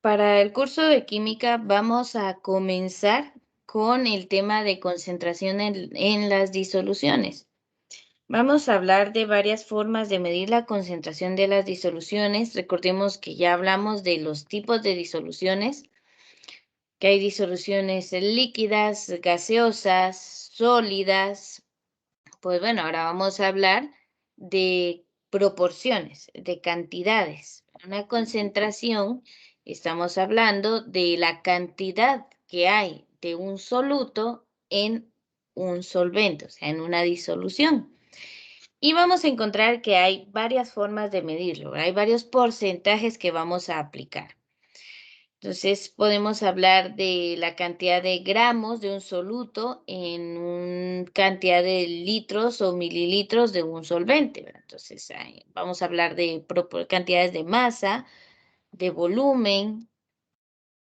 Para el curso de química vamos a comenzar con el tema de concentración en las disoluciones. Vamos a hablar de varias formas de medir la concentración de las disoluciones. Recordemos que ya hablamos de los tipos de disoluciones, que hay disoluciones líquidas, gaseosas, sólidas. Pues bueno, ahora vamos a hablar de proporciones, de cantidades. Una concentración, estamos hablando de la cantidad que hay de un soluto en un solvente, o sea, en una disolución. Y vamos a encontrar que hay varias formas de medirlo, hay varios porcentajes que vamos a aplicar. Entonces, podemos hablar de la cantidad de gramos de un soluto en una cantidad de litros o mililitros de un solvente, ¿verdad? Entonces, vamos a hablar de cantidades de masa, de volumen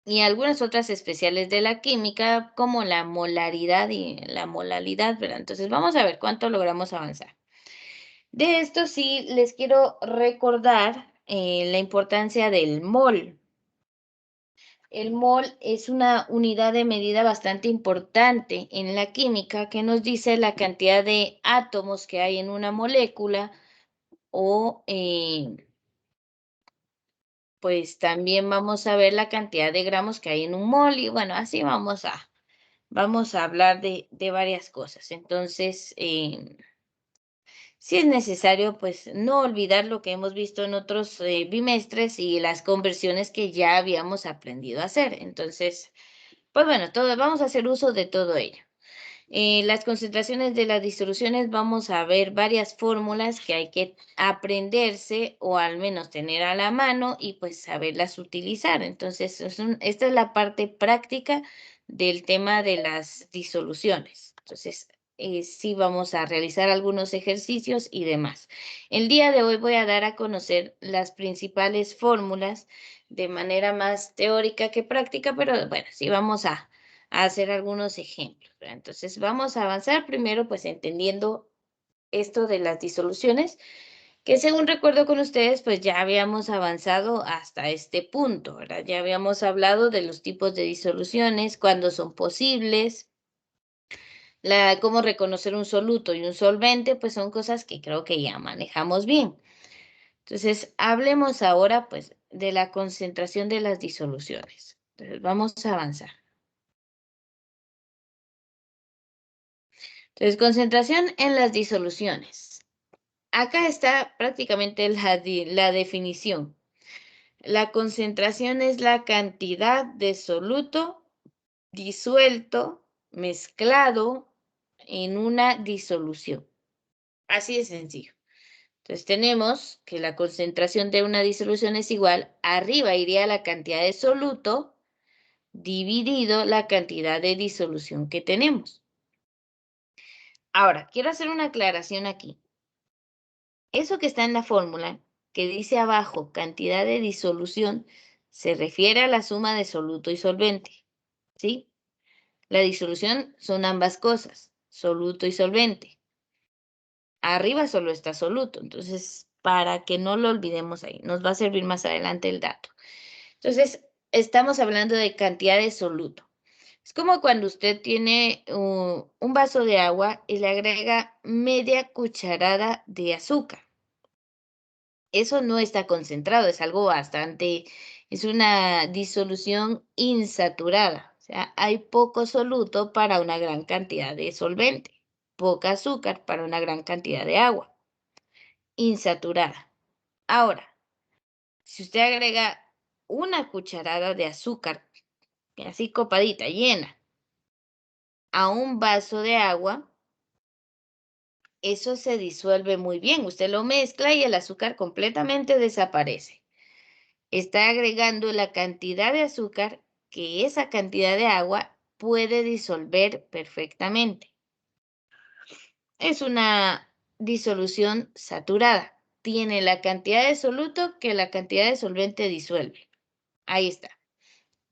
y algunas otras especiales de la química, como la molaridad y la molalidad, ¿verdad? Entonces, vamos a ver cuánto logramos avanzar. De esto sí les quiero recordar la importancia del mol. El mol es una unidad de medida bastante importante en la química que nos dice la cantidad de átomos que hay en una molécula o pues también vamos a ver la cantidad de gramos que hay en un mol y bueno, así vamos a hablar de varias cosas. Entonces, si es necesario, pues no olvidar lo que hemos visto en otros bimestres y las conversiones que ya habíamos aprendido a hacer. Entonces, pues bueno, vamos a hacer uso de todo ello. Las concentraciones de las disoluciones, vamos a ver varias fórmulas que hay que aprenderse o al menos tener a la mano y pues saberlas utilizar. Entonces, esta es la parte práctica del tema de las disoluciones. Entonces, sí vamos a realizar algunos ejercicios y demás. El día de hoy voy a dar a conocer las principales fórmulas de manera más teórica que práctica, pero bueno, sí vamos a hacer algunos ejemplos, ¿verdad? Entonces, vamos a avanzar primero, pues entendiendo esto de las disoluciones, que según recuerdo con ustedes, pues ya habíamos avanzado hasta este punto, ¿verdad? Ya habíamos hablado de los tipos de disoluciones, cuándo son posibles, cómo reconocer un soluto y un solvente, pues son cosas que creo que ya manejamos bien. Entonces, hablemos ahora, pues, de la concentración de las disoluciones. Entonces, vamos a avanzar. Entonces, concentración en las disoluciones. Acá está prácticamente la definición. La concentración es la cantidad de soluto disuelto, mezclado en una disolución. Así de sencillo. Entonces tenemos que la concentración de una disolución es igual, arriba iría la cantidad de soluto dividido la cantidad de disolución que tenemos. Ahora, quiero hacer una aclaración aquí. Eso que está en la fórmula, que dice abajo cantidad de disolución, se refiere a la suma de soluto y solvente, ¿sí? La disolución son ambas cosas, soluto y solvente. Arriba solo está soluto, entonces para que no lo olvidemos ahí, nos va a servir más adelante el dato. Entonces, estamos hablando de cantidad de soluto. Es como cuando usted tiene un vaso de agua y le agrega media cucharada de azúcar. Eso no está concentrado, es algo bastante, es una disolución insaturada. O sea, hay poco soluto para una gran cantidad de solvente, poca azúcar para una gran cantidad de agua, insaturada. Ahora, si usted agrega una cucharada de azúcar, así copadita, llena, a un vaso de agua, eso se disuelve muy bien. Usted lo mezcla y el azúcar completamente desaparece. Está agregando la cantidad de azúcar que esa cantidad de agua puede disolver perfectamente. Es una disolución saturada. Tiene la cantidad de soluto que la cantidad de solvente disuelve. Ahí está.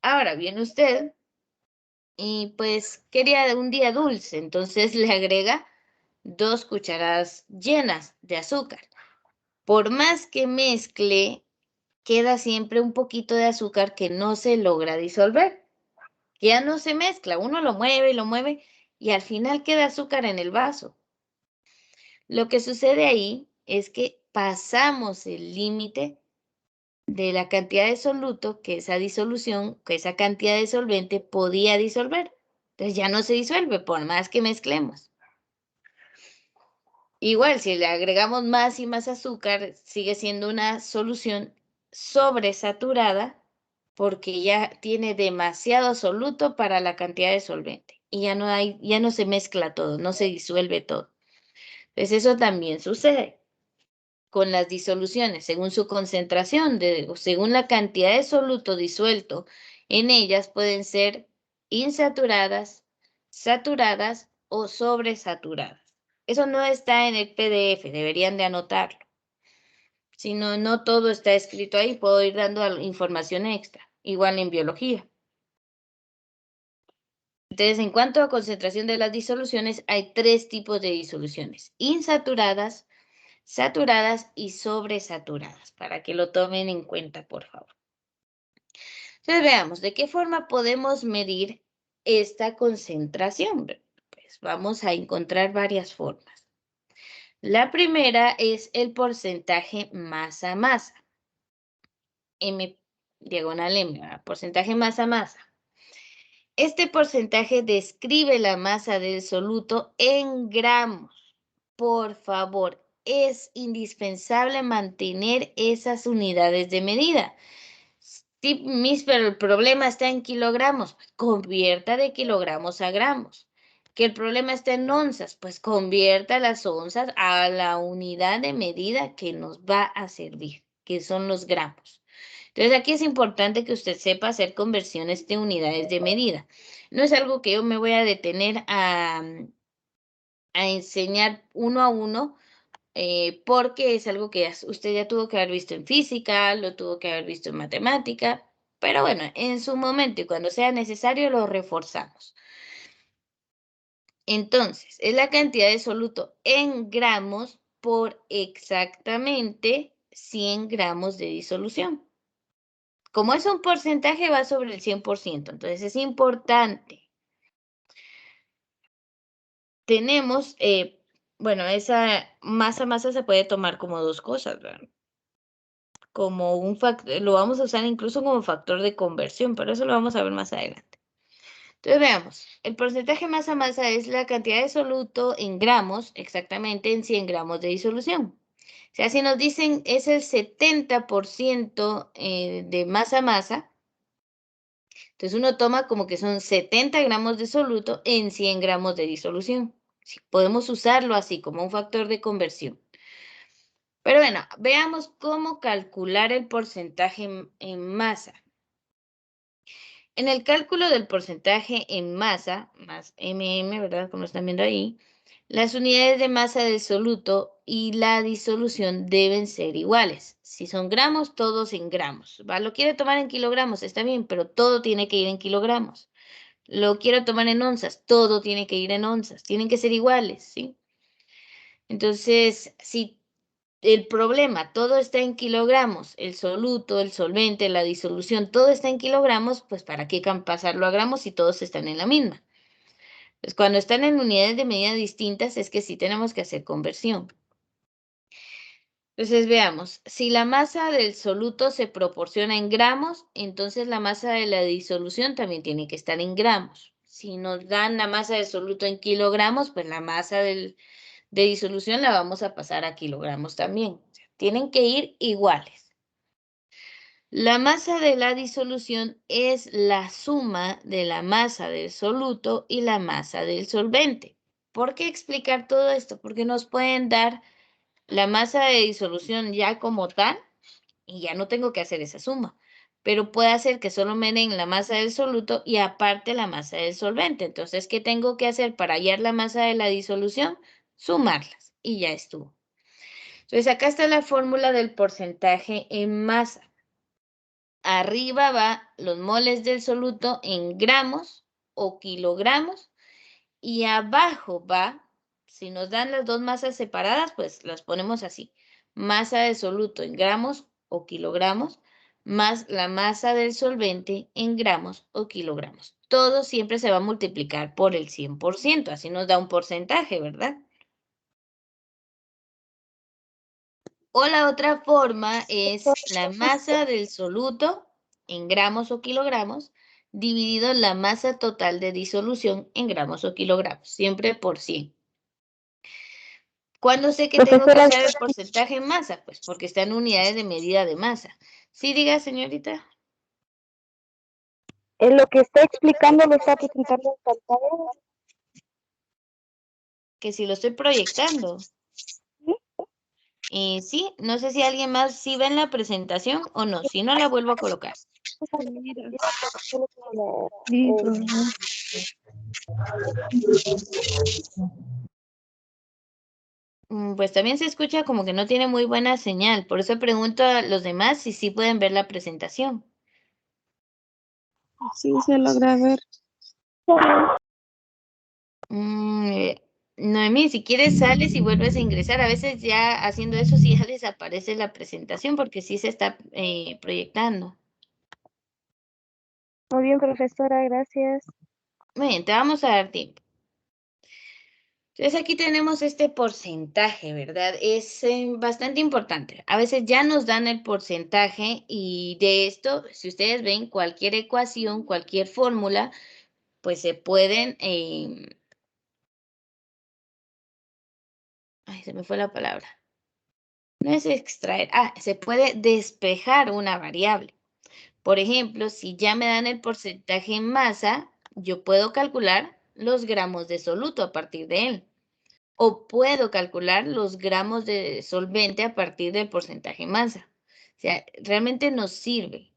Ahora viene usted y pues quería un día dulce, entonces le agrega 2 cucharadas llenas de azúcar. Por más que mezcle queda siempre un poquito de azúcar que no se logra disolver, que ya no se mezcla, uno lo mueve y al final queda azúcar en el vaso. Lo que sucede ahí es que pasamos el límite de la cantidad de soluto que esa disolución, que esa cantidad de solvente podía disolver. Entonces ya no se disuelve por más que mezclemos. Igual, si le agregamos más y más azúcar, sigue siendo una solución sobresaturada porque ya tiene demasiado soluto para la cantidad de solvente y ya no se mezcla todo, no se disuelve todo. Entonces eso también sucede con las disoluciones, según su concentración, o según la cantidad de soluto disuelto en ellas, pueden ser insaturadas, saturadas o sobresaturadas. Eso no está en el PDF, deberían de anotarlo. Si no, no todo está escrito ahí, puedo ir dando información extra, igual en biología. Entonces, en cuanto a concentración de las disoluciones, hay 3 tipos de disoluciones: insaturadas, saturadas y sobresaturadas, para que lo tomen en cuenta, por favor. Entonces, veamos, ¿de qué forma podemos medir esta concentración? Pues vamos a encontrar varias formas. La primera es el porcentaje masa-masa. M diagonal M, ¿verdad? Porcentaje masa-masa. Este porcentaje describe la masa del soluto en gramos. Por favor, es indispensable mantener esas unidades de medida. Sí, pero el problema está en kilogramos, pues convierta de kilogramos a gramos. Que el problema está en onzas, pues convierta las onzas a la unidad de medida que nos va a servir, que son los gramos. Entonces aquí es importante que usted sepa hacer conversiones de unidades de medida. No es algo que yo me voy a detener a enseñar uno a uno, porque es algo que usted ya tuvo que haber visto en física, lo tuvo que haber visto en matemática, pero bueno, en su momento y cuando sea necesario lo reforzamos. Entonces, es la cantidad de soluto en gramos por exactamente 100 gramos de disolución. Como es un porcentaje, va sobre el 100%, entonces es importante. Tenemos, bueno, esa masa se puede tomar como 2 cosas, ¿verdad? Como un factor, lo vamos a usar incluso como factor de conversión, pero eso lo vamos a ver más adelante. Entonces veamos, el porcentaje masa-masa es la cantidad de soluto en gramos, exactamente en 100 gramos de disolución. O sea, si nos dicen es el 70% de masa-masa, entonces uno toma como que son 70 gramos de soluto en 100 gramos de disolución. Sí, podemos usarlo así como un factor de conversión. Pero bueno, veamos cómo calcular el porcentaje en masa. En el cálculo del porcentaje en masa, más ¿verdad? Como están viendo ahí, las unidades de masa del soluto y la disolución deben ser iguales. Si son gramos, todos en gramos. ¿Va? Lo quiere tomar en kilogramos, está bien, pero todo tiene que ir en kilogramos. Lo quiero tomar en onzas, todo tiene que ir en onzas. Tienen que ser iguales, ¿sí? Entonces, si el problema, todo está en kilogramos, el soluto, el solvente, la disolución, todo está en kilogramos, pues ¿para qué pasarlo a gramos si todos están en la misma? Pues cuando están en unidades de medida distintas es que sí tenemos que hacer conversión. Entonces veamos, si la masa del soluto se proporciona en gramos, entonces la masa de la disolución también tiene que estar en gramos. Si nos dan la masa del soluto en kilogramos, pues la masa de disolución la vamos a pasar a kilogramos también. O sea, tienen que ir iguales. La masa de la disolución es la suma de la masa del soluto y la masa del solvente. ¿Por qué explicar todo esto? Porque nos pueden dar la masa de disolución ya como tal y ya no tengo que hacer esa suma. Pero puede hacer que solo me den la masa del soluto y aparte la masa del solvente. Entonces, ¿qué tengo que hacer para hallar la masa de la disolución? Sumarlas y ya estuvo. Entonces, acá está la fórmula del porcentaje en masa. Arriba va los moles del soluto en gramos o kilogramos y abajo va, si nos dan las dos masas separadas, pues las ponemos así. Masa de soluto en gramos o kilogramos. más la masa del solvente en gramos o kilogramos. Todo siempre se va a multiplicar por el 100%, así nos da un porcentaje, ¿verdad? O la otra forma es la masa del soluto en gramos o kilogramos dividido la masa total de disolución en gramos o kilogramos, siempre por 100. ¿Cuándo sé que tengo que Profesora, usar el porcentaje en masa? Pues porque está en unidades de medida de masa. Sí, diga, señorita. en lo que está explicando lo está presentando en pantalla. Que si lo estoy proyectando. Sí, no sé si alguien más sí ve en la presentación o no. Si no, la vuelvo a colocar. Pues también se escucha como que no tiene muy buena señal. Por eso pregunto a los demás si sí pueden ver la presentación. Sí, se logra ver. Noemí, si quieres sales y vuelves a ingresar. A veces ya haciendo eso sí ya desaparece la presentación porque sí se está proyectando. Muy bien, profesora, gracias. Muy bien, te vamos a dar tiempo. Entonces aquí tenemos este porcentaje, ¿verdad? Es bastante importante. A veces ya nos dan el porcentaje y de esto, si ustedes ven cualquier ecuación, cualquier fórmula, pues se pueden, ay, se me fue la palabra. No es extraer, se puede despejar una variable. Por ejemplo, si ya me dan el porcentaje en masa, yo puedo calcular los gramos de soluto a partir de él. O puedo calcular los gramos de solvente a partir del porcentaje en masa. O sea, realmente nos sirve.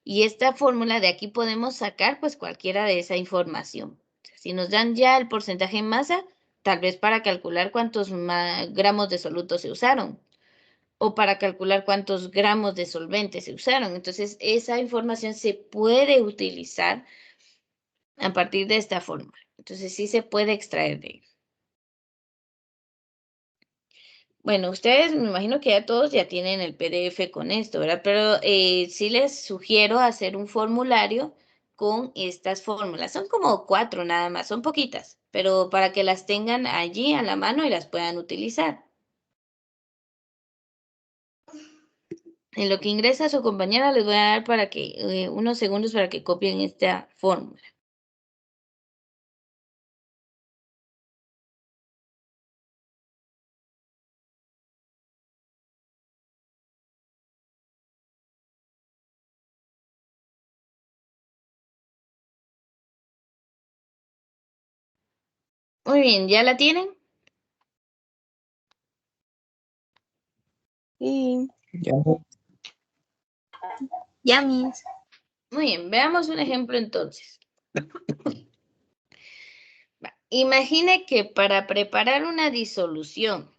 Y esta fórmula de aquí podemos sacar pues cualquiera de esa información. O sea, si nos dan ya el porcentaje en masa, tal vez para calcular cuántos gramos de soluto se usaron o para calcular cuántos gramos de solvente se usaron. Entonces, esa información se puede utilizar a partir de esta fórmula. Entonces, sí se puede extraer de ello. Bueno, ustedes me imagino que ya todos ya tienen el PDF con esto, ¿verdad? Pero sí les sugiero hacer un formulario con estas fórmulas. Son como 4 nada más, son poquitas, pero para que las tengan allí a la mano y las puedan utilizar. En lo que ingresa su compañera les voy a dar para que unos segundos para que copien esta fórmula. Muy bien, ¿ya la tienen? Sí. Ya, mis. Muy bien, veamos un ejemplo entonces. Imagine que para preparar una disolución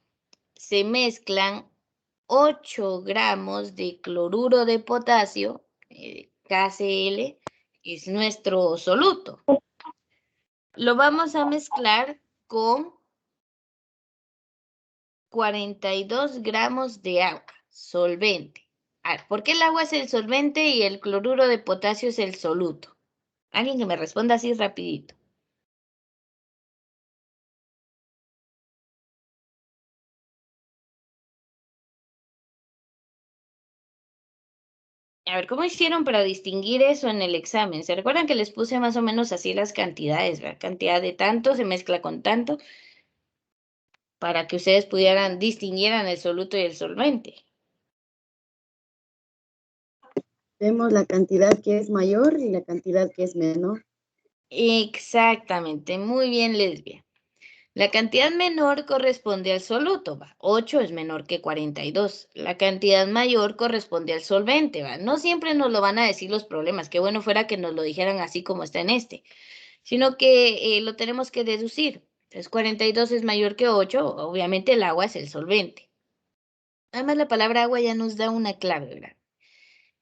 se mezclan 8 gramos de cloruro de potasio, KCl, es nuestro soluto. Lo vamos a mezclar con 42 gramos de agua, solvente. ¿Por qué el agua es el solvente y el cloruro de potasio es el soluto? Alguien que me responda así rapidito. A ver, ¿cómo hicieron para distinguir eso en el examen? ¿Se recuerdan que les puse más o menos así las cantidades, ¿verdad? Cantidad de tanto se mezcla con tanto para que ustedes pudieran distinguieran el soluto y el solvente. Vemos la cantidad que es mayor y la cantidad que es menor. Exactamente, muy bien, Lesbia. La cantidad menor corresponde al soluto, ¿va? 8 es menor que 42. La cantidad mayor corresponde al solvente, ¿va? No siempre nos lo van a decir los problemas, qué bueno fuera que nos lo dijeran así como está en este, sino que lo tenemos que deducir. Entonces, 42 es mayor que 8, obviamente el agua es el solvente. Además, la palabra agua ya nos da una clave, ¿verdad?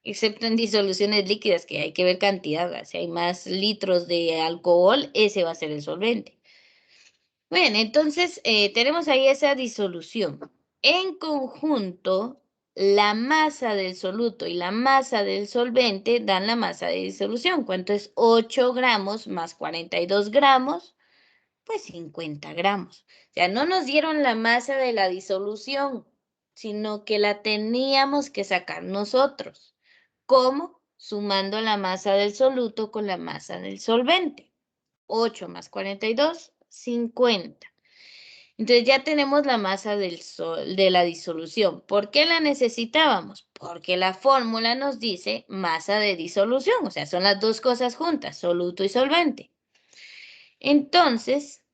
Excepto en disoluciones líquidas, que hay que ver cantidad, ¿verdad? Si hay más litros de alcohol, ese va a ser el solvente. Bueno, entonces tenemos ahí esa disolución. En conjunto, la masa del soluto y la masa del solvente dan la masa de disolución. ¿Cuánto es 8 gramos más 42 gramos? Pues 50 gramos. O sea, no nos dieron la masa de la disolución, sino que la teníamos que sacar nosotros. ¿Cómo? Sumando la masa del soluto con la masa del solvente. 8 más 42, 50. Entonces ya tenemos la masa de la disolución. ¿Por qué la necesitábamos? Porque la fórmula nos dice masa de disolución, o sea, son las dos cosas juntas, soluto y solvente. Entonces,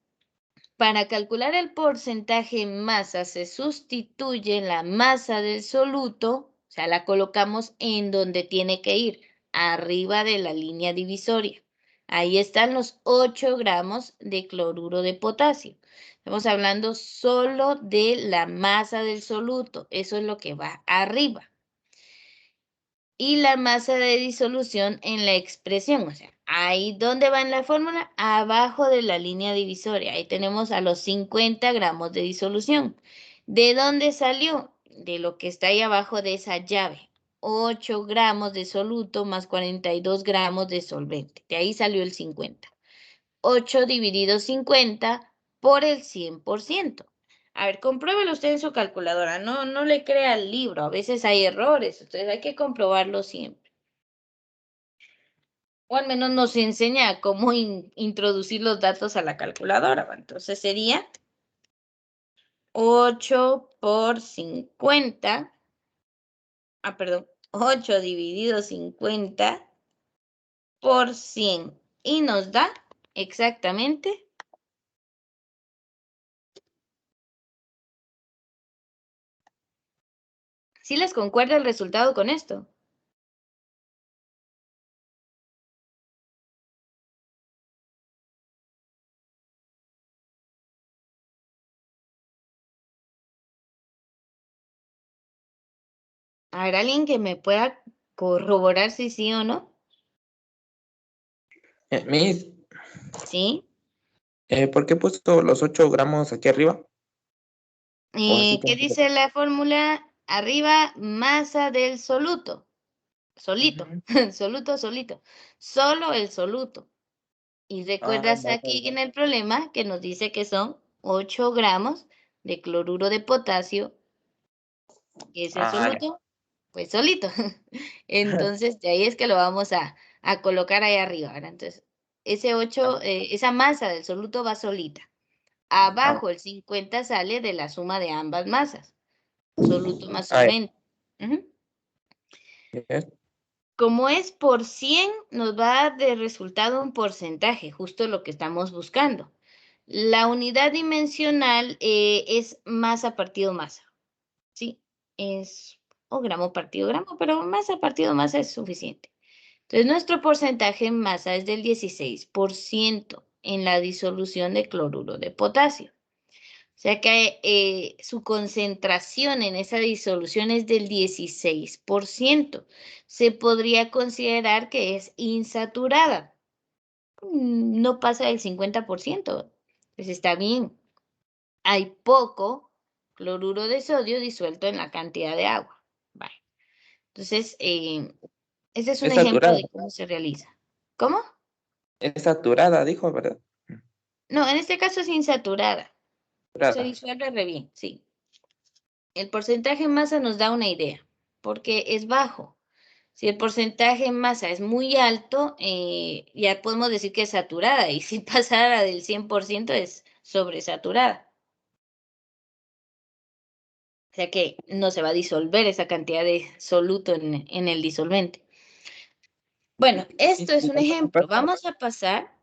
para calcular el porcentaje en masa se sustituye la masa del soluto, o sea, la colocamos en donde tiene que ir, arriba de la línea divisoria. Ahí están los 8 gramos de cloruro de potasio. Estamos hablando solo de la masa del soluto, eso es lo que va arriba. Y la masa de disolución en la expresión, o sea, ahí donde va en la fórmula, abajo de la línea divisoria, ahí tenemos a los 50 gramos de disolución. ¿De dónde salió? De lo que está ahí abajo de esa llave, 8 gramos de soluto más 42 gramos de solvente, de ahí salió el 50. 8 dividido 50 por el 100%. A ver, compruébelo usted en su calculadora, no le crea el libro, a veces hay errores, entonces hay que comprobarlo siempre. O al menos nos enseña cómo introducir los datos a la calculadora. Entonces sería 8 por 50, perdón, 8 dividido 50 por 100 y nos da exactamente. ¿Sí les concuerda el resultado con esto? A ver, alguien que me pueda corroborar si sí o no. Miss, ¿Sí? ¿por qué he puesto los 8 gramos aquí arriba? ¿O así ¿Qué tengo que dice la fórmula? Arriba, masa del soluto. Solito, Ujú. soluto, solito. Solo el soluto. Y recuerdas Vale, aquí vale. en el problema que nos dice que son 8 gramos de cloruro de potasio. ¿Qué es el Ya. soluto? Pues solito. Entonces, de ahí es que lo vamos a colocar ahí arriba, ¿verdad? Entonces, ese 8, esa masa del soluto va solita. Abajo el 50 sale de la suma de ambas masas, soluto más Ah, ya. solvente. Ujú. Yes. Como es por 100, nos va a dar de resultado un porcentaje, justo lo que estamos buscando. La unidad dimensional es masa partido masa, ¿sí? Es o gramo partido gramo, pero masa partido masa es suficiente. Entonces, nuestro porcentaje en masa es del 16% en la disolución de cloruro de potasio. O sea que su concentración en esa disolución es del 16%. Se podría considerar que es insaturada. No pasa del 50%. Pues está bien. Hay poco cloruro de sodio disuelto en la cantidad de agua. Vale. Entonces, ese es un Es ejemplo saturada. de cómo se realiza. ¿Cómo? Es saturada, dijo, ¿verdad? No, en este caso es insaturada. Se Saturada. disuelve re bien, sí. El porcentaje en masa nos da una idea, porque es bajo. Si el porcentaje en masa es muy alto, ya podemos decir que es saturada, y si pasara del 100% es sobresaturada. O sea que no se va a disolver esa cantidad de soluto en el disolvente. Bueno, esto es ¿Y un cuando ejemplo. pasa? Vamos a pasar,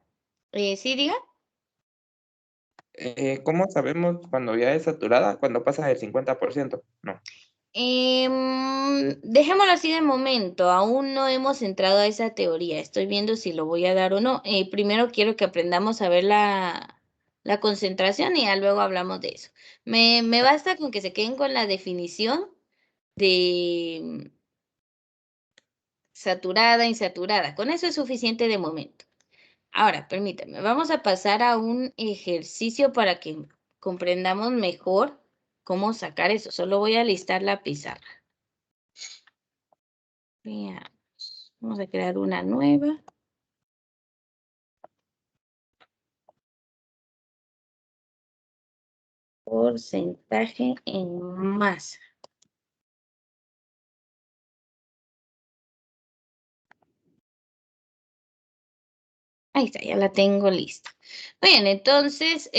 ¿sí, diga? ¿Cómo sabemos cuando ya es saturada? Cuando pasa del 50%. No. Dejémoslo así de momento, aún no hemos entrado a esa teoría, estoy viendo si lo voy a dar o no. Primero quiero que aprendamos a ver la concentración y ya luego hablamos de eso. Me basta con que se queden con la definición de saturada, insaturada, con eso es suficiente de momento. Ahora, permítanme, vamos a pasar a un ejercicio para que comprendamos mejor cómo sacar eso. Solo voy a listar la pizarra. Veamos. Vamos a crear una nueva. Porcentaje en masa. Ahí está, ya la tengo lista. Bien, entonces,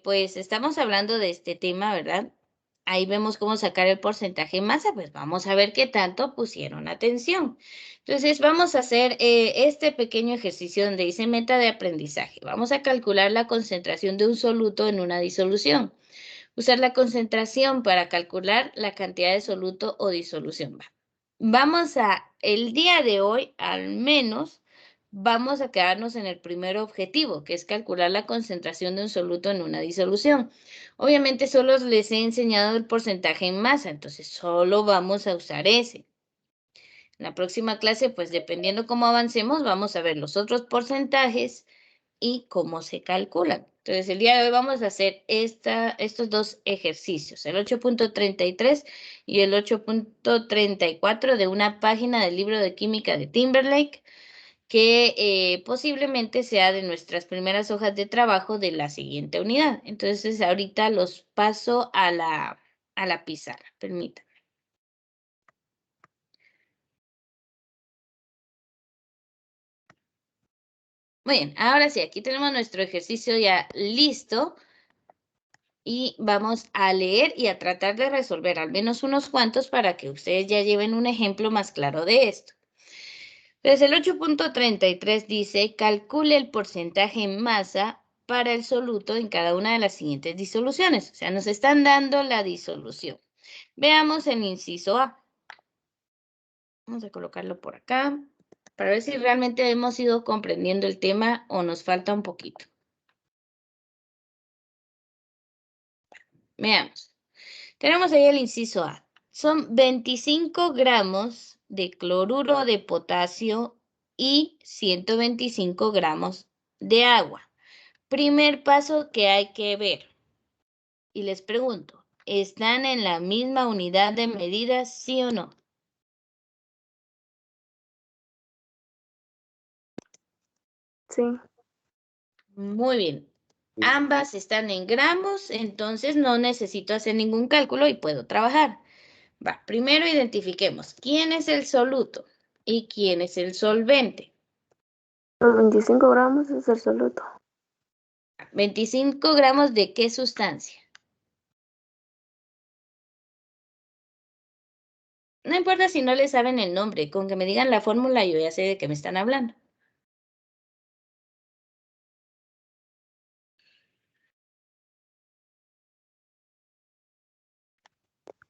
pues estamos hablando de este tema, ¿verdad? Ahí vemos cómo sacar el porcentaje en masa, pues vamos a ver qué tanto pusieron atención. Entonces, vamos a hacer este pequeño ejercicio donde dice meta de aprendizaje. Vamos a calcular la concentración de un soluto en una disolución. Usar la concentración para calcular la cantidad de soluto o disolución. Vamos a, el día de hoy, al menos, vamos a quedarnos en el primer objetivo, que es calcular la concentración de un soluto en una disolución. Obviamente solo les he enseñado el porcentaje en masa, entonces solo vamos a usar ese. En la próxima clase, pues dependiendo cómo avancemos, vamos a ver los otros porcentajes y cómo se calculan. Entonces, el día de hoy vamos a hacer estos dos ejercicios, el 8.33 y el 8.34 de una página del libro de química de Timberlake, que posiblemente sea de nuestras primeras hojas de trabajo de la siguiente unidad. Entonces, ahorita los paso a la pizarra, permítanme. Muy bien, ahora sí, aquí tenemos nuestro ejercicio ya listo. Y vamos a leer y a tratar de resolver al menos unos cuantos para que ustedes ya lleven un ejemplo más claro de esto. Entonces, el 8.33 dice, calcule el porcentaje en masa para el soluto en cada una de las siguientes disoluciones. O sea, nos están dando la disolución. Veamos el inciso A. Vamos a colocarlo por acá para ver si realmente hemos ido comprendiendo el tema o nos falta un poquito. Veamos. Tenemos ahí el inciso A. Son 25 gramos de cloruro de potasio y 125 gramos de agua. Primer paso que hay que ver. Y les pregunto, ¿están en la misma unidad de medida, sí o no? Sí. Muy bien. Ambas están en gramos, entonces no necesito hacer ningún cálculo y puedo trabajar. Va, primero identifiquemos quién es el soluto y quién es el solvente. Los 25 gramos es el soluto. 25 gramos de qué sustancia. No importa si no le saben el nombre, con que me digan la fórmula yo ya sé de qué me están hablando.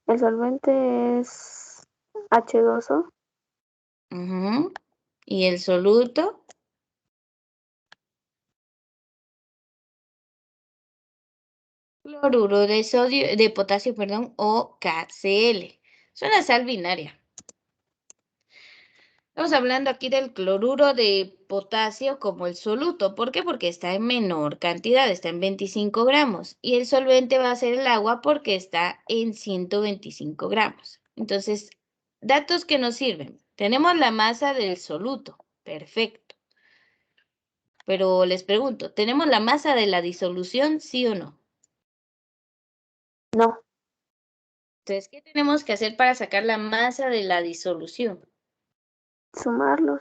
El solvente es H2O. Ujú. ¿Y el soluto? Cloruro de sodio, de potasio, perdón, o KCl. Es una sal binaria. Estamos hablando aquí del cloruro de potasio como el soluto. ¿Por qué? Porque está en menor cantidad, está en 25 gramos. Y el solvente va a ser el agua porque está en 125 gramos. Entonces, datos que nos sirven. Tenemos la masa del soluto. Perfecto. Pero les pregunto, ¿tenemos la masa de la disolución, sí o no? No. Entonces, ¿qué tenemos que hacer para sacar la masa de la disolución? Sumarlos.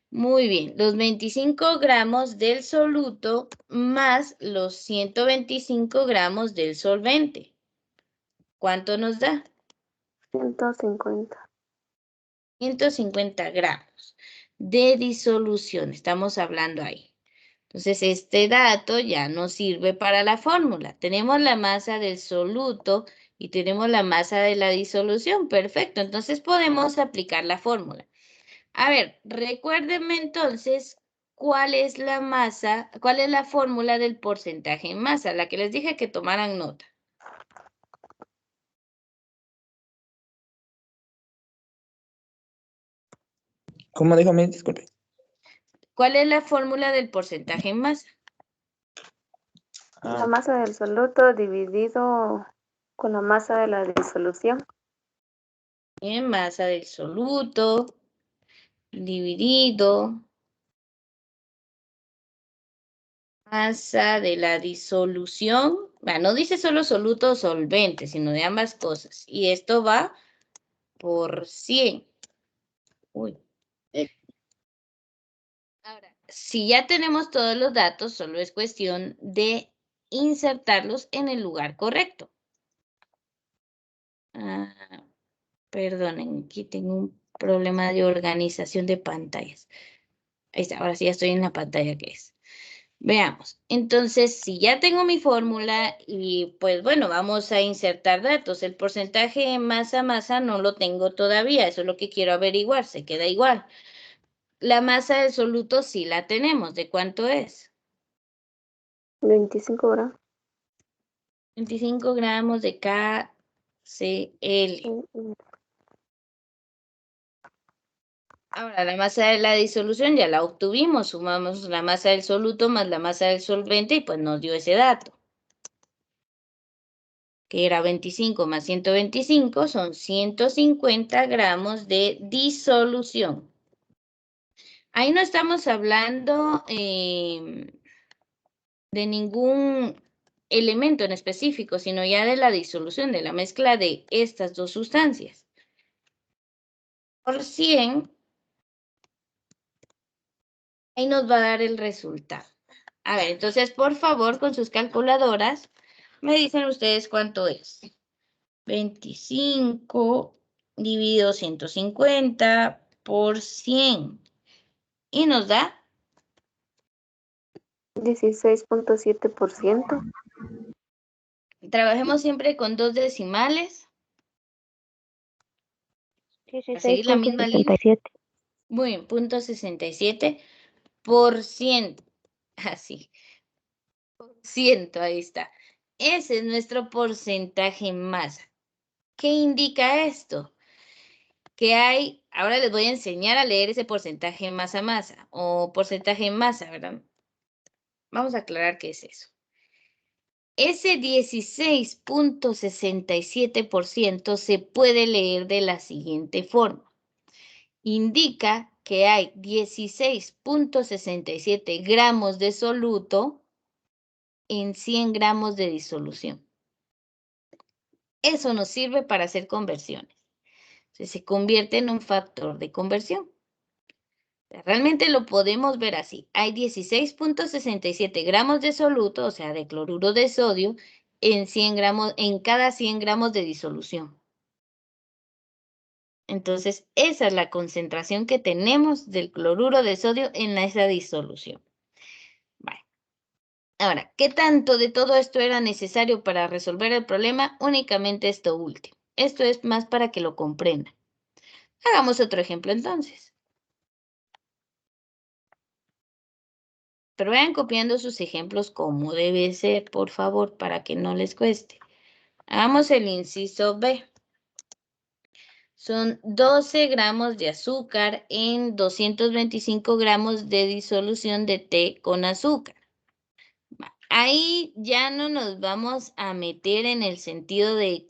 Muy bien, los 25 gramos del soluto más los 125 gramos del solvente. ¿Cuánto nos da? 150. 150 gramos de disolución, estamos hablando ahí. Entonces, este dato ya nos sirve para la fórmula. Tenemos la masa del soluto y tenemos la masa de la disolución. Perfecto, entonces podemos aplicar la fórmula. A ver, recuérdenme entonces cuál es la masa, cuál es la fórmula del porcentaje en masa, la que les dije que tomaran nota. ¿Cómo dijo? Me disculpe. ¿Cuál es la fórmula del porcentaje en masa? La masa del soluto dividido con la masa de la disolución. Bien, masa del soluto dividido masa de la disolución. Bueno, no dice solo soluto o solvente, sino de ambas cosas. Y esto va por 100. Uy. Ahora, si ya tenemos todos los datos, solo es cuestión de insertarlos en el lugar correcto. Perdonen, aquí tengo un problema de organización de pantallas. Ahí está, ahora sí ya estoy en la pantalla que es. Veamos, entonces si ya tengo mi fórmula y pues bueno, vamos a insertar datos. El porcentaje masa-masa no lo tengo todavía, eso es lo que quiero averiguar, se queda igual. La masa del soluto sí la tenemos, ¿de cuánto es? 25 gramos. 25 gramos de KCl. Ahora, la masa de la disolución ya la obtuvimos, sumamos la masa del soluto más la masa del solvente y pues nos dio ese dato, que era 25 más 125, son 150 gramos de disolución. Ahí no estamos hablando de ningún elemento en específico, sino ya de la disolución, de la mezcla de estas dos sustancias. Por 100, ahí nos va a dar el resultado. A ver, entonces, por favor, con sus calculadoras, me dicen ustedes cuánto es. 25 dividido 150 por 100. Y nos da 16.7%. Trabajemos siempre con dos decimales. Para seguir la misma línea. 16.67. Muy bien, 0.67%. Así. Ahí está. Ese es nuestro porcentaje en masa. ¿Qué indica esto? Que hay, ahora les voy a enseñar a leer ese porcentaje en masa-masa o porcentaje en masa, ¿verdad? Vamos a aclarar qué es eso. Ese 16.67% se puede leer de la siguiente forma. Indica que hay 16.67 gramos de soluto en 100 gramos de disolución. Eso nos sirve para hacer conversiones. Entonces, se convierte en un factor de conversión. Realmente lo podemos ver así. Hay 16.67 gramos de soluto, o sea, de cloruro de sodio, en 100 gramos, en cada 100 gramos de disolución. Entonces, esa es la concentración que tenemos del cloruro de sodio en esa disolución. Vale. Ahora, ¿qué tanto de todo esto era necesario para resolver el problema? Únicamente esto último. Esto es más para que lo comprendan. Hagamos otro ejemplo entonces. Pero vayan copiando sus ejemplos como debe ser, por favor, para que no les cueste. Hagamos el inciso B. Son 12 gramos de azúcar en 225 gramos de disolución de té con azúcar. Ahí ya no nos vamos a meter en el sentido de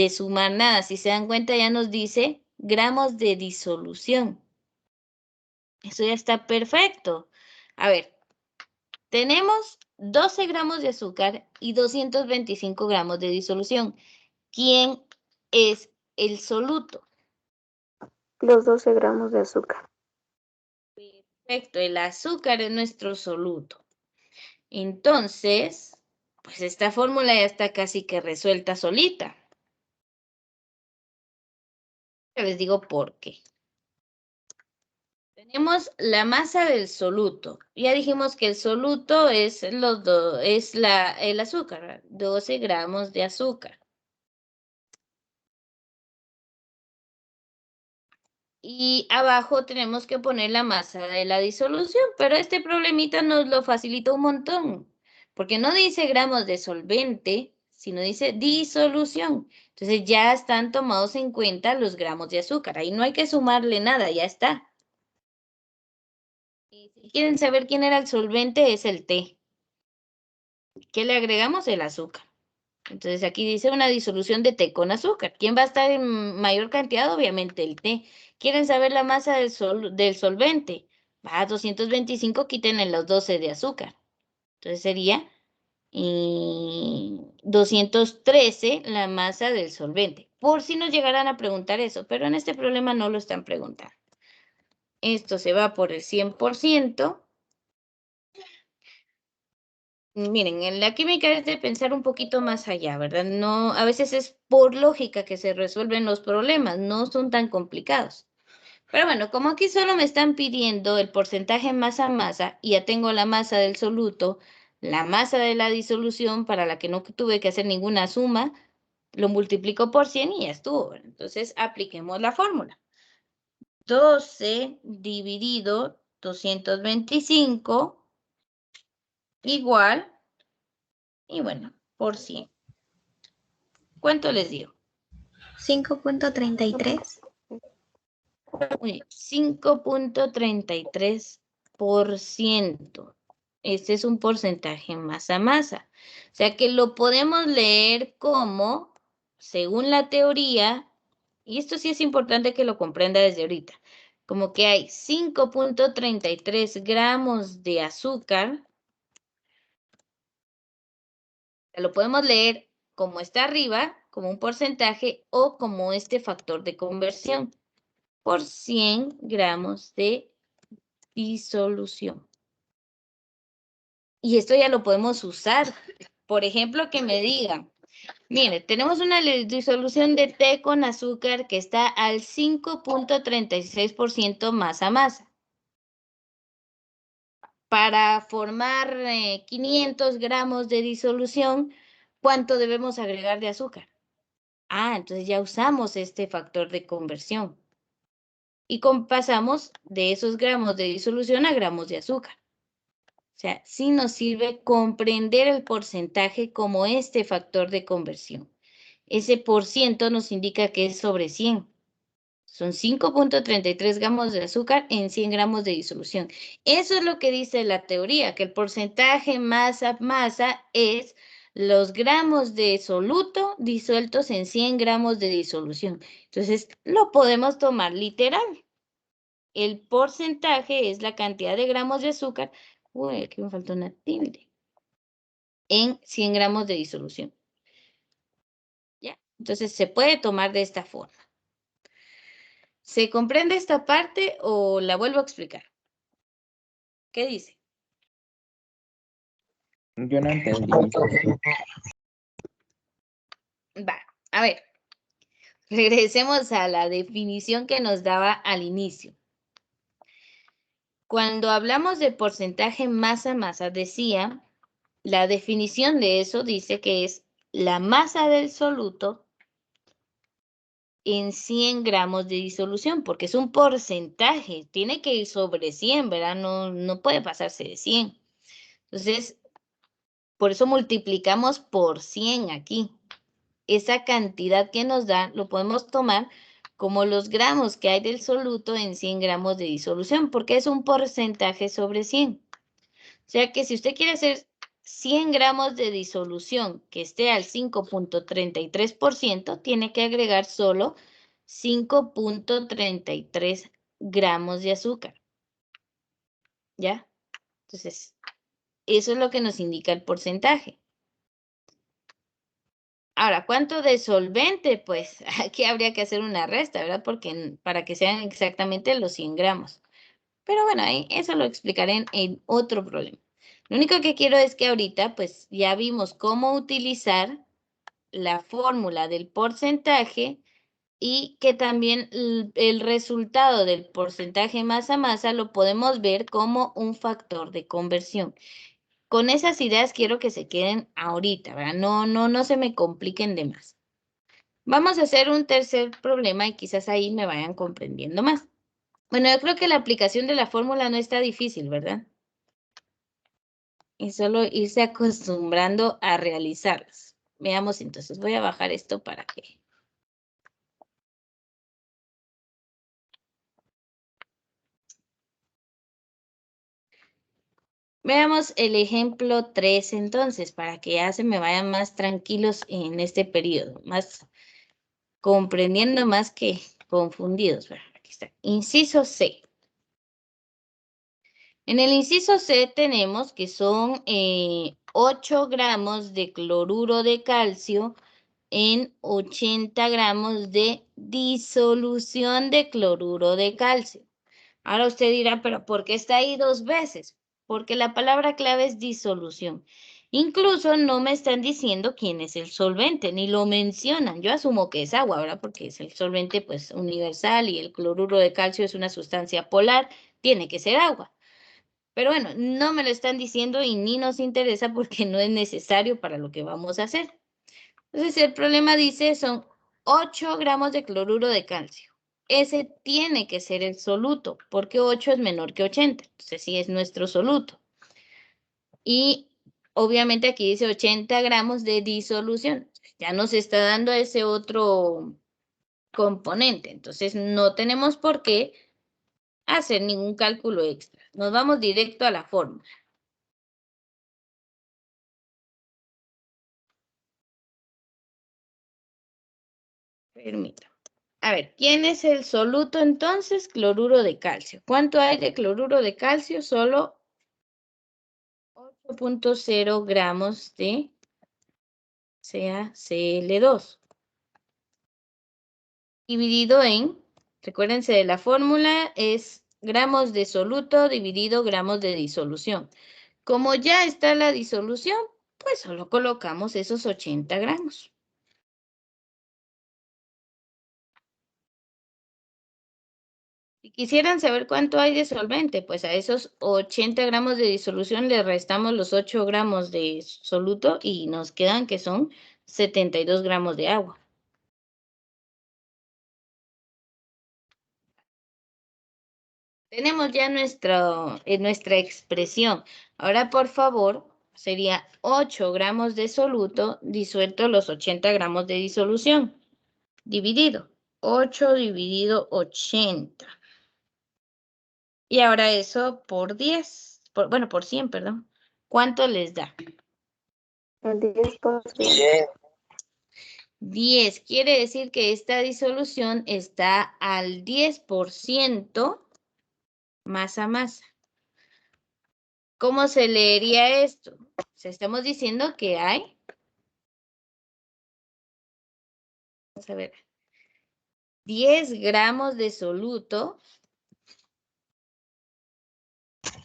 sumar nada. Si se dan cuenta, ya nos dice gramos de disolución. Eso ya está perfecto. A ver, tenemos 12 gramos de azúcar y 225 gramos de disolución. ¿Quién es el soluto? Los 12 gramos de azúcar. Perfecto, el azúcar es nuestro soluto. Entonces, pues esta fórmula ya está casi que resuelta solita. Ya les digo por qué. Tenemos la masa del soluto. Ya dijimos que el soluto es el azúcar, ¿verdad? 12 gramos de azúcar. Y abajo tenemos que poner la masa de la disolución, pero este problemita nos lo facilita un montón, porque no dice gramos de solvente, sino dice disolución. Entonces ya están tomados en cuenta los gramos de azúcar. Ahí no hay que sumarle nada, ya está. Y si quieren saber quién era el solvente, es el té. ¿Qué le agregamos? El azúcar. Entonces aquí dice una disolución de té con azúcar. ¿Quién va a estar en mayor cantidad? Obviamente el té. ¿Quieren saber la masa del solvente? Va a 225, quítenle los 12 de azúcar. Entonces sería 213 la masa del solvente. Por si nos llegaran a preguntar eso, pero en este problema no lo están preguntando. Esto se va por el 100%. Miren, en la química es de pensar un poquito más allá, ¿verdad? No, a veces es por lógica que se resuelven los problemas, no son tan complicados. Pero bueno, como aquí solo me están pidiendo el porcentaje masa-masa y ya tengo la masa del soluto, la masa de la disolución para la que no tuve que hacer ninguna suma, lo multiplico por 100 y ya estuvo. Entonces, apliquemos la fórmula. 12 dividido 225 igual, y bueno, por 100. ¿Cuánto les dio? 5.33. 5.33%. Este es un porcentaje masa-masa. O sea que lo podemos leer como, según la teoría, y esto sí es importante que lo comprenda desde ahorita, como que hay 5.33 gramos de azúcar. Lo podemos leer como está arriba, como un porcentaje, o como este factor de conversión por 100 gramos de disolución. Y esto ya lo podemos usar. Por ejemplo, que me digan, mire, tenemos una disolución de té con azúcar que está al 5.36% masa-masa. Para formar 500 gramos de disolución, ¿cuánto debemos agregar de azúcar? Ah, entonces ya usamos este factor de conversión. Y pasamos de esos gramos de disolución a gramos de azúcar. O sea, sí nos sirve comprender el porcentaje como este factor de conversión. Ese por ciento nos indica que es sobre 100. Son 5.33 gramos de azúcar en 100 gramos de disolución. Eso es lo que dice la teoría, que el porcentaje masa-masa es los gramos de soluto disueltos en 100 gramos de disolución. Entonces, lo podemos tomar literal. El porcentaje es la cantidad de gramos de azúcar. Uy, aquí me faltó una tilde. En 100 gramos de disolución. ¿Ya? Entonces, se puede tomar de esta forma. ¿Se comprende esta parte o la vuelvo a explicar? ¿Qué dice? Yo no entendí. Va, a ver. Regresemos a la definición que nos daba al inicio. Cuando hablamos de porcentaje masa-masa, decía, la definición de eso dice que es la masa del soluto en 100 gramos de disolución, porque es un porcentaje, tiene que ir sobre 100, ¿verdad? No puede pasarse de 100. Entonces, por eso multiplicamos por 100 aquí. Esa cantidad que nos da, lo podemos tomar como los gramos que hay del soluto en 100 gramos de disolución, porque es un porcentaje sobre 100. O sea que si usted quiere hacer 100 gramos de disolución que esté al 5.33%, tiene que agregar solo 5.33 gramos de azúcar. ¿Ya? Entonces, eso es lo que nos indica el porcentaje. Ahora, ¿cuánto de solvente? Pues aquí habría que hacer una resta, ¿verdad? Porque para que sean exactamente los 100 gramos. Pero bueno, eso lo explicaré en otro problema. Lo único que quiero es que ahorita, pues ya vimos cómo utilizar la fórmula del porcentaje y que también el resultado del porcentaje masa-masa lo podemos ver como un factor de conversión. Con esas ideas quiero que se queden ahorita, ¿verdad? No se me compliquen de más. Vamos a hacer un tercer problema y quizás ahí me vayan comprendiendo más. Bueno, yo creo que la aplicación de la fórmula no está difícil, ¿verdad? Es solo irse acostumbrando a realizarlas. Veamos entonces, voy a bajar esto para que... Veamos el ejemplo 3 entonces, para que ya se me vayan más tranquilos en este periodo, más comprendiendo más que confundidos. ¿Verdad? Aquí está. Inciso C. En el inciso C tenemos que son 8 gramos de cloruro de calcio en 80 gramos de disolución de cloruro de calcio. Ahora usted dirá, pero ¿por qué está ahí 2 veces? Porque la palabra clave es disolución. Incluso no me están diciendo quién es el solvente, ni lo mencionan. Yo asumo que es agua, ¿verdad? Porque es el solvente pues universal y el cloruro de calcio es una sustancia polar, tiene que ser agua. Pero bueno, no me lo están diciendo y ni nos interesa porque no es necesario para lo que vamos a hacer. Entonces el problema dice son 8 gramos de cloruro de calcio. Ese tiene que ser el soluto porque 8 es menor que 80. Entonces sí es nuestro soluto. Y obviamente aquí dice 80 gramos de disolución. Ya nos está dando ese otro componente. Entonces no tenemos por qué hacer ningún cálculo extra. Nos vamos directo a la fórmula. Permítame. A ver, ¿quién es el soluto entonces? Cloruro de calcio. ¿Cuánto hay de cloruro de calcio? Solo 8.0 gramos de CaCl2. Dividido en, recuérdense de la fórmula, es gramos de soluto dividido gramos de disolución. Como ya está la disolución, pues solo colocamos esos 80 gramos. Si quisieran saber cuánto hay de solvente, pues a esos 80 gramos de disolución le restamos los 8 gramos de soluto y nos quedan que son 72 gramos de agua. Tenemos ya nuestra expresión. Ahora, por favor, sería 8 gramos de soluto disuelto los 80 gramos de disolución. Dividido. 8 dividido 80. Y ahora eso por 10. Por 100, perdón. ¿Cuánto les da? El 10%. 10. Quiere decir que esta disolución está al 10% masa a masa. ¿Cómo se leería esto? O sea, estamos diciendo que hay, vamos a ver, 10 gramos de soluto.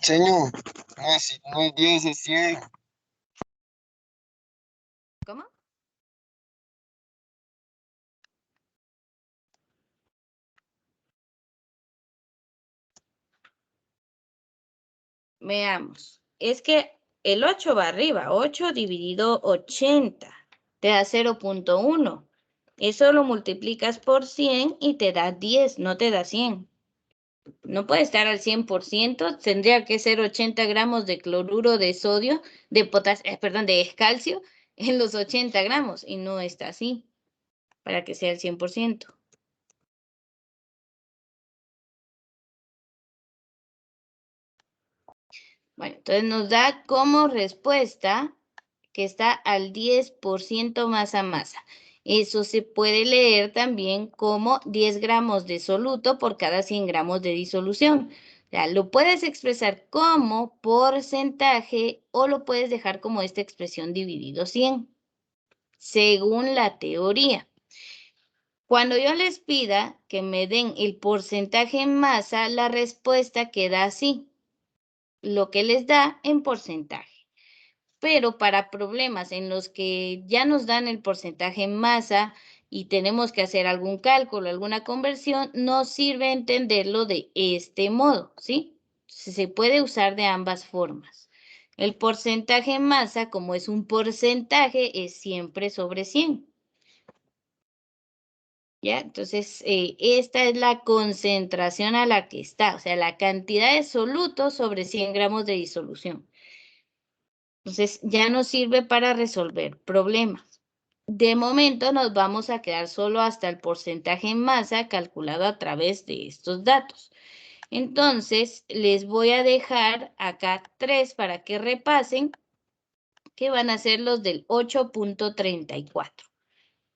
Señor, no es 10, es 100. ¿Cómo? Veamos. Es que el 8 va arriba. 8 dividido 80 te da 0.1. Eso lo multiplicas por 100 y te da 10, no te da 100. No puede estar al 100%, tendría que ser 80 gramos de cloruro de sodio, de calcio en los 80 gramos y no está así para que sea el 100%. Bueno, entonces nos da como respuesta que está al 10% masa a masa. Eso se puede leer también como 10 gramos de soluto por cada 100 gramos de disolución. O sea, lo puedes expresar como porcentaje o lo puedes dejar como esta expresión dividido 100, según la teoría. Cuando yo les pida que me den el porcentaje en masa, la respuesta queda así, lo que les da en porcentaje. Pero para problemas en los que ya nos dan el porcentaje en masa y tenemos que hacer algún cálculo, alguna conversión, nos sirve entenderlo de este modo, ¿sí? Se puede usar de ambas formas. El porcentaje en masa, como es un porcentaje, es siempre sobre 100. ¿Ya? Entonces, esta es la concentración a la que está, o sea, la cantidad de soluto sobre 100 gramos de disolución. Entonces, ya nos sirve para resolver problemas. De momento nos vamos a quedar solo hasta el porcentaje en masa calculado a través de estos datos. Entonces, les voy a dejar acá 3 para que repasen, que van a ser los del 8.34.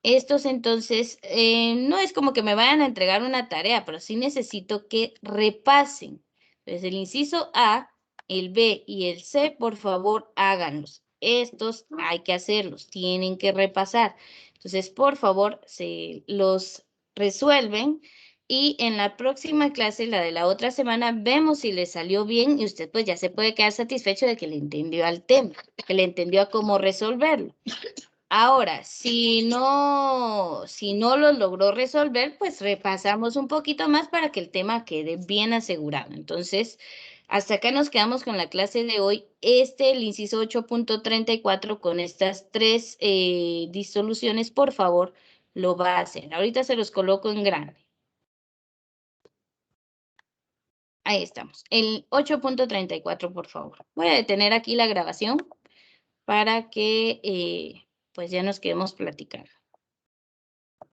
Estos entonces, no es como que me vayan a entregar una tarea, pero sí necesito que repasen. Entonces, el inciso A, el B y el C, por favor, háganlos. Estos hay que hacerlos, tienen que repasar. Entonces, por favor, se los resuelven y en la próxima clase, la de la otra semana, vemos si les salió bien y usted pues ya se puede quedar satisfecho de que le entendió al tema, que le entendió a cómo resolverlo. Ahora, si no lo logró resolver, pues repasamos un poquito más para que el tema quede bien asegurado. Entonces, hasta acá nos quedamos con la clase de hoy. El inciso 8.34 con estas 3 disoluciones, por favor, lo va a hacer. Ahorita se los coloco en grande. Ahí estamos. El 8.34, por favor. Voy a detener aquí la grabación para que pues ya nos quedemos platicando.